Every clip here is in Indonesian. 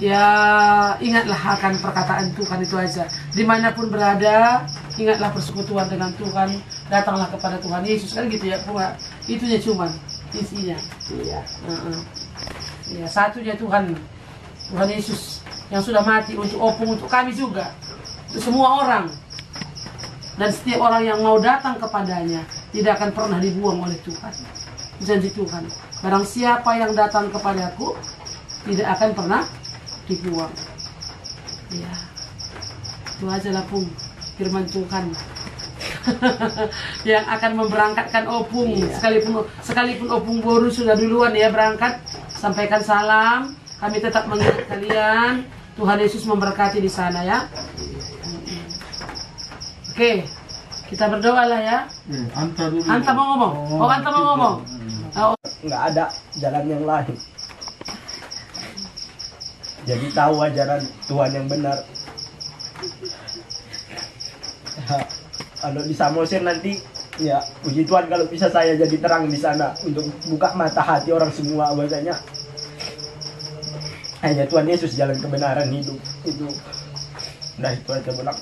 ya ingatlah akan perkataan Tuhan itu aja. Dimanapun berada, ingatlah persekutuan dengan Tuhan, datanglah kepada Tuhan Yesus, kan gitu ya, bunga. Itunya cuman isinya. Iya. Ya, satunya Tuhan Yesus yang sudah mati untuk opung untuk kami juga, untuk semua orang. Dan setiap orang yang mau datang kepadanya tidak akan pernah dibuang oleh Tuhan. Janji Tuhan, barang siapa yang datang kepadaku tidak akan pernah dibuang. Ya, itu aja lah Pung, firman Tuhan yang akan memberangkatkan opung. Sekalipun opung baru sudah duluan ya berangkat, sampaikan salam. Kami tetap mengingat kalian. Tuhan Yesus memberkati di sana ya. Oke, kita berdoa lah ya. Anta mau ngomong? Oh, Anta mau ngomong? Oh. Nggak ada jalan yang lain. Jadi tahu ajaran Tuhan yang benar. Kalau di Samosir nanti, ya puji Tuhan kalau bisa saya jadi terang di sana untuk buka mata hati orang semua bahasanya. Hanya Tuhan Yesus jalan kebenaran hidup itu. Nah itu aja bilang.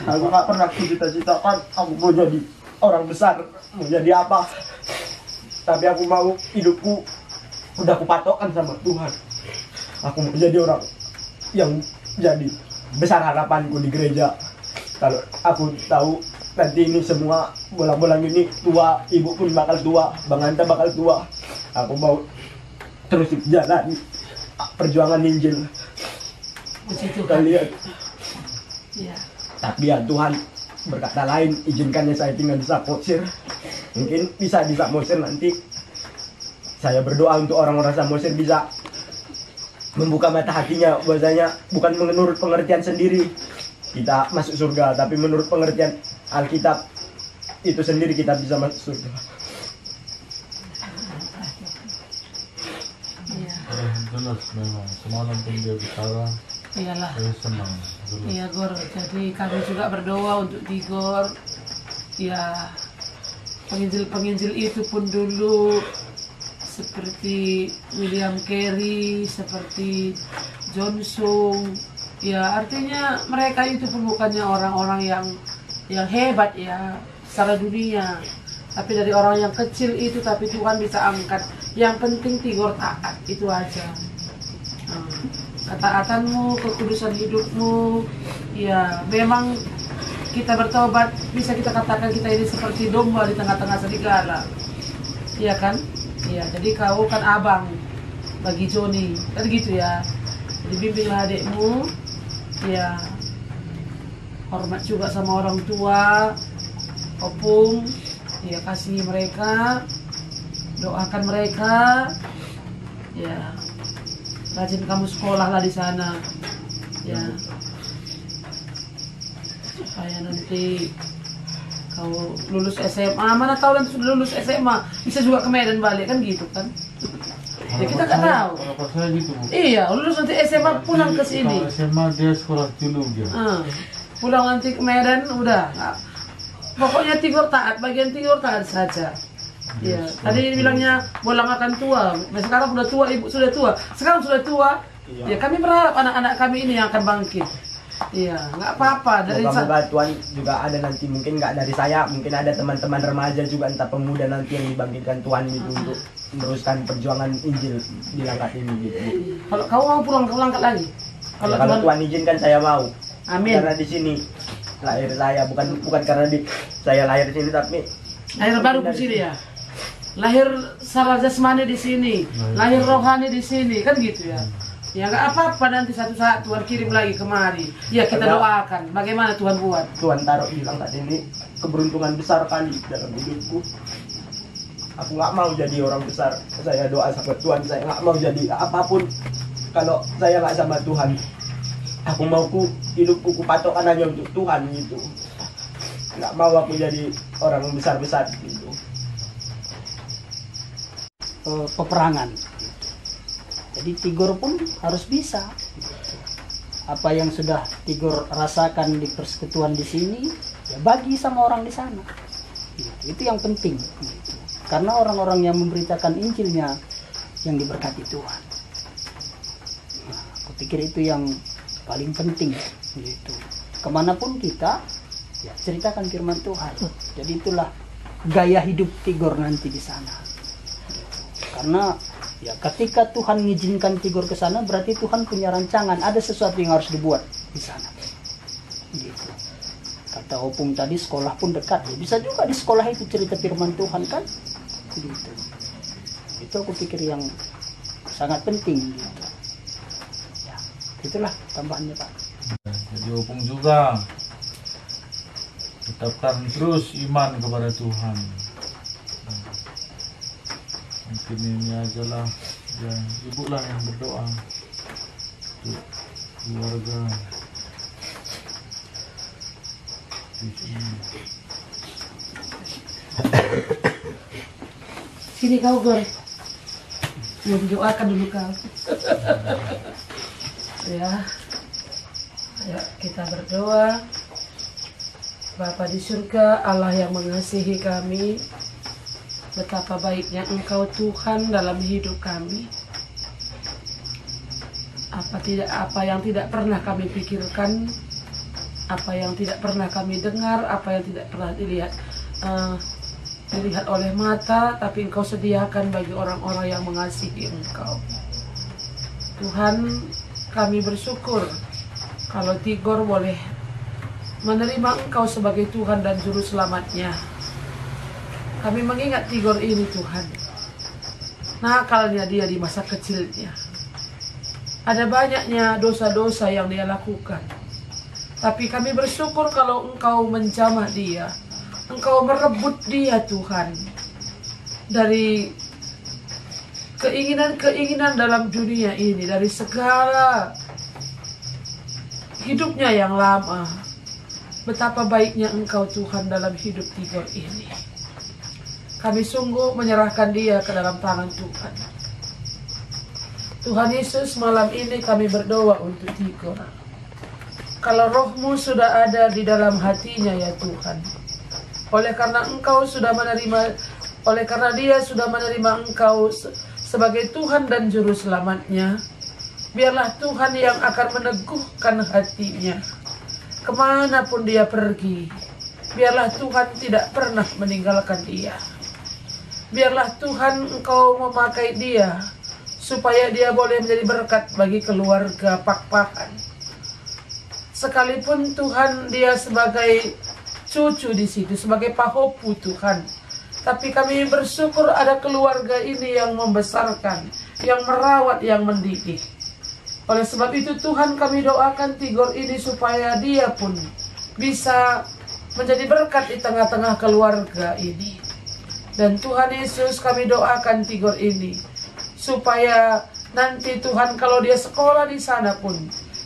Aku nggak pernah cita-citakan aku mau jadi orang besar, mau jadi apa. Tapi aku mau hidupku udah kupatokkan sama Tuhan. Aku mau jadi orang yang jadi besar harapanku di gereja. Kalau aku tahu nanti ini semua bola-bola ini tua, ibu pun bakal tua, Bang Anta bakal tua. Aku mau terus jalan perjuangan Injil. Kita lihat. Ya. Tapi ya Tuhan berkata lain, izinkannya saya tinggal di Samosir. Mungkin bisa di Samosir nanti. Saya berdoa untuk orang-orang Samosir bisa membuka mata hatinya, bahwasanya bukan menurut pengertian sendiri kita masuk surga, tapi menurut pengertian Alkitab itu sendiri kita bisa masuk surga. Jelas memang semalam pun dia bicara. Iyalah. Saya senang. Iya Gor, jadi kami juga berdoa untuk Tigor. Ya, penginjil itu pun dulu seperti William Carey, seperti Johnson. Ya, artinya mereka itu pun bukannya orang-orang yang hebat ya secara dunia. Tapi dari orang yang kecil itu, tapi Tuhan bisa angkat. Yang penting Tigor taat, itu aja. Ketaatanmu, kekudusan hidupmu, ya memang kita bertobat, bisa kita katakan kita ini seperti domba di tengah-tengah serigala. Iya kan? Iya, jadi kau kan abang bagi Joni, kan gitu ya. Jadi bimbinglah adikmu, ya hormat juga sama orang tua, opung, ya kasih mereka, doakan mereka, ya rajin kamu sekolah lah di sana, ya supaya nanti kau lulus SMA, mana tahu nanti sudah lulus SMA bisa juga ke Medan balik kan gitu kan? Ya kita nggak tahu. Harapan saya gitu Bu. Iya, lulus nanti SMA pulang ke sini. Kalau SMA dia sekolah dulu dia. Pulang nanti ke Medan udah. Pokoknya Tigor taat, bagian Tigor taat saja. Ya, tadi bilangnya bolang akan tua. Nah, sekarang sudah tua, ibu sudah tua. Sekarang sudah tua. Ya, kami berharap anak-anak kami ini yang akan bangkit. Iya, nggak apa-apa. Dari Semoga Tuhan juga ada nanti, mungkin nggak dari saya, mungkin ada teman-teman remaja juga, entah pemuda nanti yang dibangkitkan Tuhan gitu untuk meneruskan perjuangan Injil di Langkat ini gitu. Kalau kau mau pulang ke Langkat lagi? Kalau Tuhan izinkan saya mau. Amin. Karena di sini lahir saya, bukan karena saya lahir di sini, tapi lahir baru di sini ya. Lahir secara jasmani di sini, lahir rohani di sini, kan gitu ya. Ya nggak apa-apa, nanti satu saat Tuhan kirim lagi kemari. Ya kita doakan. Bagaimana Tuhan buat? Tuhan taruh di Langkat ini keberuntungan besar kali dalam hidupku. Aku nggak mau jadi orang besar. Saya doa sama Tuhan, saya nggak mau jadi apapun kalau saya nggak sama Tuhan. Aku mau hidupku kupatokkan hanya untuk Tuhan gitu. Nggak mau aku jadi orang besar-besar gitu. Peperangan. Jadi Tigor pun harus bisa. Apa yang sudah Tigor rasakan di persekutuan di sini, ya bagi sama orang di sana. Itu yang penting. Karena orang-orang yang memberitakan Injilnya yang diberkati Tuhan. Nah, aku pikir itu yang paling penting gitu. Kemanapun kita, ya ceritakan firman Tuhan. Jadi itulah gaya hidup Tigor nanti di sana. Karena ya ketika Tuhan mengizinkan Tigor ke sana, berarti Tuhan punya rancangan, ada sesuatu yang harus dibuat di sana. Gitu. Kata Opung tadi, sekolah pun dekat. Ya, bisa juga di sekolah itu cerita firman Tuhan kan? Gitu. Itu aku pikir yang sangat penting gitu. Ya, itulah tambahannya Pak. Jadi Opung juga tetapkan terus iman kepada Tuhan. Mungkin ini aja lah ya, ibu lah yang berdoa untuk keluarga di sini. Sini kau Gor, mau doakan dulu kau. Ya, ayo kita berdoa. Bapa di surga, Allah yang mengasihi kami, betapa baiknya Engkau Tuhan dalam hidup kami. Apa yang tidak pernah kami pikirkan, apa yang tidak pernah kami dengar, apa yang tidak pernah dilihat oleh mata, tapi Engkau sediakan bagi orang-orang yang mengasihi Engkau. Tuhan, kami bersyukur kalau Tigor boleh menerima Engkau sebagai Tuhan dan Juru Selamatnya. Kami mengingat Tigor ini Tuhan, nakalnya dia di masa kecilnya. Ada banyaknya dosa-dosa yang dia lakukan. Tapi kami bersyukur kalau Engkau menjamah dia, Engkau merebut dia Tuhan dari keinginan-keinginan dalam dunia ini, dari segala hidupnya yang lama. Betapa baiknya Engkau Tuhan dalam hidup Tigor ini. Kami sungguh menyerahkan dia ke dalam tangan Tuhan. Tuhan Yesus, malam ini kami berdoa untuk Tigor. Kalau roh-Mu sudah ada di dalam hatinya ya Tuhan, oleh karena dia sudah menerima Engkau sebagai Tuhan dan Juru Selamatnya, biarlah Tuhan yang akan meneguhkan hatinya. Kemanapun dia pergi, biarlah Tuhan tidak pernah meninggalkan dia. Biarlah Tuhan Engkau memakai dia, supaya dia boleh menjadi berkat bagi keluarga Pakpahan. Sekalipun Tuhan dia sebagai cucu di situ, sebagai pahopu Tuhan, tapi kami bersyukur ada keluarga ini yang membesarkan, yang merawat, yang mendidik. Oleh sebab itu Tuhan, kami doakan Tigor ini supaya dia pun bisa menjadi berkat di tengah-tengah keluarga ini. Dan Tuhan Yesus, kami doakan Tigor ini supaya nanti Tuhan kalau dia sekolah di sana pun,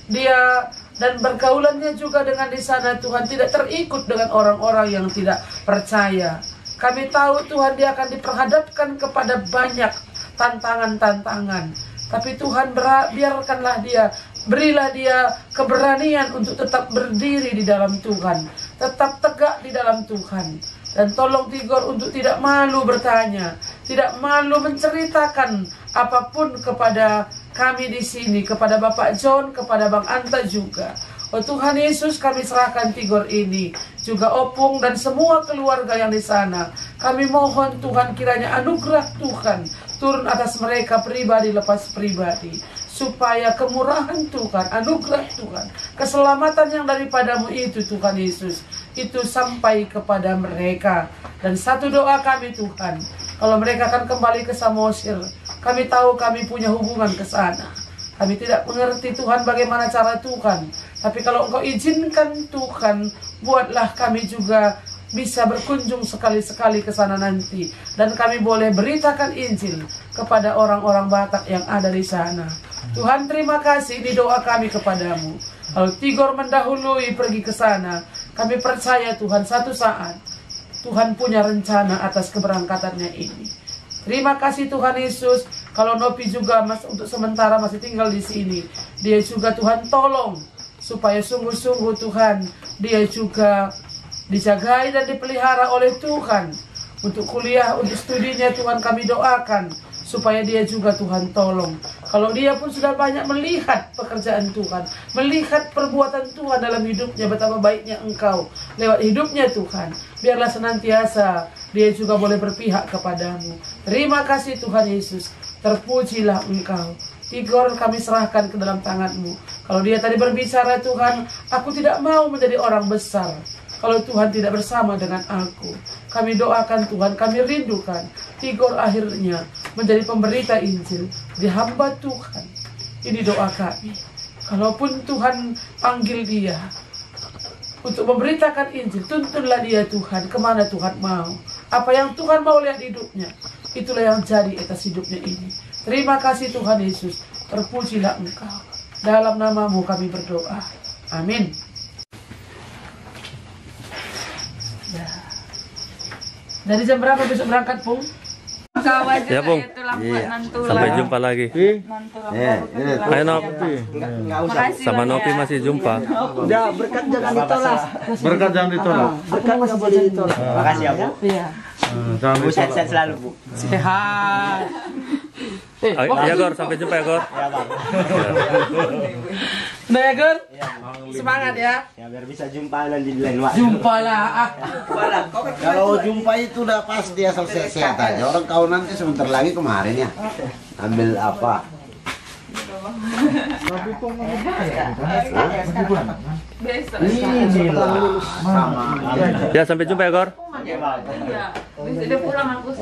dia dan bergaulannya juga dengan di sana Tuhan tidak terikut dengan orang-orang yang tidak percaya. Kami tahu Tuhan dia akan diperhadapkan kepada banyak tantangan-tantangan. Tapi Tuhan biarkanlah dia, berilah dia keberanian untuk tetap berdiri di dalam Tuhan, tetap tegak di dalam Tuhan. Dan tolong Tigor untuk tidak malu bertanya, tidak malu menceritakan apapun kepada kami di sini, kepada Bapak John, kepada Bang Anta juga. Oh Tuhan Yesus, kami serahkan Tigor ini, juga Opung dan semua keluarga yang di sana. Kami mohon Tuhan kiranya anugerah Tuhan turun atas mereka pribadi lepas pribadi, supaya kemurahan Tuhan, anugerah Tuhan, keselamatan yang daripadamu itu Tuhan Yesus, itu sampai kepada mereka. Dan satu doa kami Tuhan, kalau mereka akan kembali ke Samosir, kami tahu kami punya hubungan ke sana. Kami tidak mengerti Tuhan bagaimana cara Tuhan, tapi kalau Engkau izinkan Tuhan, buatlah kami juga bisa berkunjung sekali-sekali ke sana nanti, dan kami boleh beritakan Injil kepada orang-orang Batak yang ada di sana. Tuhan, terima kasih, ini doa kami kepadamu. Kalau Tigor mendahului pergi ke sana, kami percaya Tuhan satu saat Tuhan punya rencana atas keberangkatannya ini. Terima kasih Tuhan Yesus. Kalau Nopi juga untuk sementara masih tinggal di sini, dia juga Tuhan tolong supaya sungguh-sungguh Tuhan dia juga dijagai dan dipelihara oleh Tuhan. Untuk kuliah, untuk studinya Tuhan kami doakan supaya dia juga Tuhan tolong. Kalau dia pun sudah banyak melihat pekerjaan Tuhan, melihat perbuatan Tuhan dalam hidupnya, betapa baiknya Engkau lewat hidupnya Tuhan. Biarlah senantiasa dia juga boleh berpihak kepadamu. Terima kasih Tuhan Yesus, terpujilah Engkau. Tigor kami serahkan ke dalam tangan-Mu. Kalau dia tadi berbicara, Tuhan, aku tidak mau menjadi orang besar kalau Tuhan tidak bersama dengan aku. Kami doakan Tuhan, kami rindukan Tigor akhirnya menjadi pemberita Injil, di hamba Tuhan. Ini doa kami. Kalaupun Tuhan panggil dia untuk memberitakan Injil, tuntunlah dia Tuhan, kemana Tuhan mau. Apa yang Tuhan mau lihat hidupnya, itulah yang jadi atas hidupnya ini. Terima kasih Tuhan Yesus, terpujilah Engkau. Dalam nama-Mu kami berdoa. Amin. Ya. Dari jam berapa besok berangkat, Pung? Ya, Bung. Sampai jumpa lagi. Ayo Nopi. Sama Nopi masih jumpa. Udah, berkat jangan ditolak. Berkat jangan ditolak. Berkat masih boleh ditolak. Makasih ya, Bu. Iya. Jangan Bu, ditolak. sehat selalu, Bu. Sehat. Ya Gor, sampai jumpa ya Gor. Ya, Bang. Udah ya, Gur? Semangat ya. Ya, biar bisa jumpa nanti di lain waktu. Jumpalah. Kalau jumpa itu udah pasti asal sehat aja. Orang kau nanti sebentar lagi kemarin ya. Ambil apa? Ya sampai jumpa ya Gor. Ya, Bang. Udah pulang aku.